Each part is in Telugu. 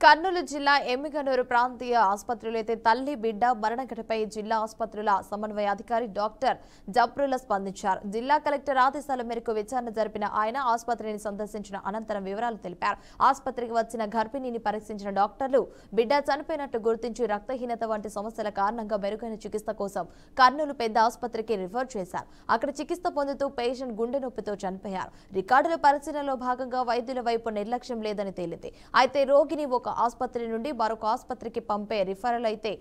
కర్నూలు జిల్లా ఎమ్మిగనూరు ప్రాంతీయ ఆసుపత్రిలో అయితే తల్లి బిడ్డ మరణఘటనపై జిల్లా ఆసుపత్రుల సమన్వయ అధికారి డాక్టర్ జబ్రుల్లా స్పందించారు. జిల్లా కలెక్టర్ ఆదేశాల మేరకు విచారణ జరిపిన ఆయన ఆసుపత్రిని సందర్శించిన అనంతరం వివరాలు తెలిపారు. ఆసుపత్రికి వచ్చిన గర్భిణిని పరీక్షించిన డాక్టర్లు బిడ్డ చనిపోయినట్టు గుర్తించి రక్తహీనత వంటి సమస్యల కారణంగా మెరుగైన చికిత్స కోసం కర్నూలు పెద్ద ఆసుపత్రికి రిఫర్ చేశారు. అక్కడ చికిత్స పొందుతూ పేషెంట్ గుండె నొప్పితో చనిపోయారు. రికార్డుల పరిశీలనలో భాగంగా వైద్యుల వైపు నిర్లక్ష్యం లేదని తేలింది. అయితే రోగిని ఒక ఆసుపత్రి నుండి మరొక ఆసుపత్రికి పంపే రిఫరల్ అయితే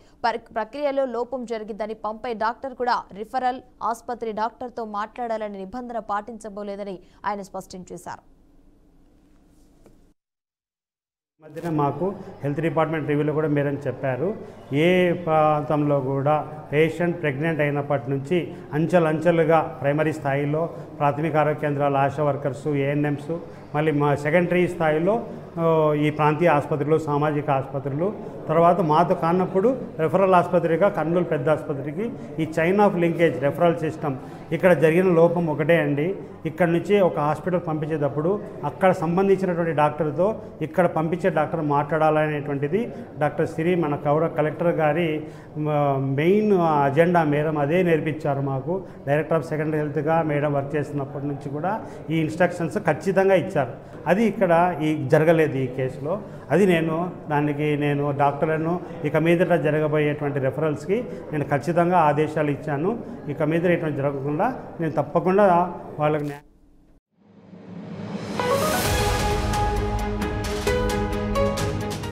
ప్రక్రియలో లోపం జరిగిందని పంపే డాక్టర్ కూడా రిఫరల్ ఆసుపత్రి డాక్టర్తో మాట్లాడాలని నిబంధన పాటించబోలేదని ఆయన స్పష్టం చేశారు. మధ్యన మాకు హెల్త్ డిపార్ట్మెంట్ రివ్యూలో కూడా మీరని చెప్పారు, ఏ ప్రాంతంలో కూడా పేషెంట్ ప్రెగ్నెంట్ అయినప్పటి నుంచి అంచెలుగా ప్రైమరీ స్థాయిలో ప్రాథమిక ఆరోగ్య కేంద్రాలు, ఆశా వర్కర్సు, ఏఎన్ఎంస్, మళ్ళీ మా సెకండరీ స్థాయిలో ఈ ప్రాంతీయ ఆసుపత్రులు, సామాజిక ఆసుపత్రులు, తర్వాత మాతో కానప్పుడు రెఫరల్ ఆసుపత్రిగా కర్నూలు పెద్ద ఆసుపత్రికి ఈ chain of linkage referral system ఇక్కడ జరిగిన లోపం ఒకటే అండి. ఇక్కడ నుంచి ఒక హాస్పిటల్ పంపించేటప్పుడు అక్కడ సంబంధించినటువంటి డాక్టర్తో ఇక్కడ పంపించే డాక్టర్ మాట్లాడాలనేటువంటిది డాక్టర్ సిరి మన కలెక్టర్ గారి మెయిన్ అజెండా. మేడం అదే నేర్పించారు మాకు. డైరెక్టర్ ఆఫ్ సెకండరీ హెల్త్గా మేడం వర్క్ చేస్తున్నప్పటి నుంచి కూడా ఈ ఇన్స్ట్రక్షన్స్ ఖచ్చితంగా ఇచ్చారు. అది ఇక్కడ జరగలేదు ఈ కేసులో. అది నేను డాక్టర్లను ఇక మీదట జరగబోయేటువంటి రెఫరల్స్కి నేను ఖచ్చితంగా ఆదేశాలు ఇచ్చాను. ఇక మీద ఇటువంటి జరగకుండా నేను తప్పకుండా వాళ్ళకి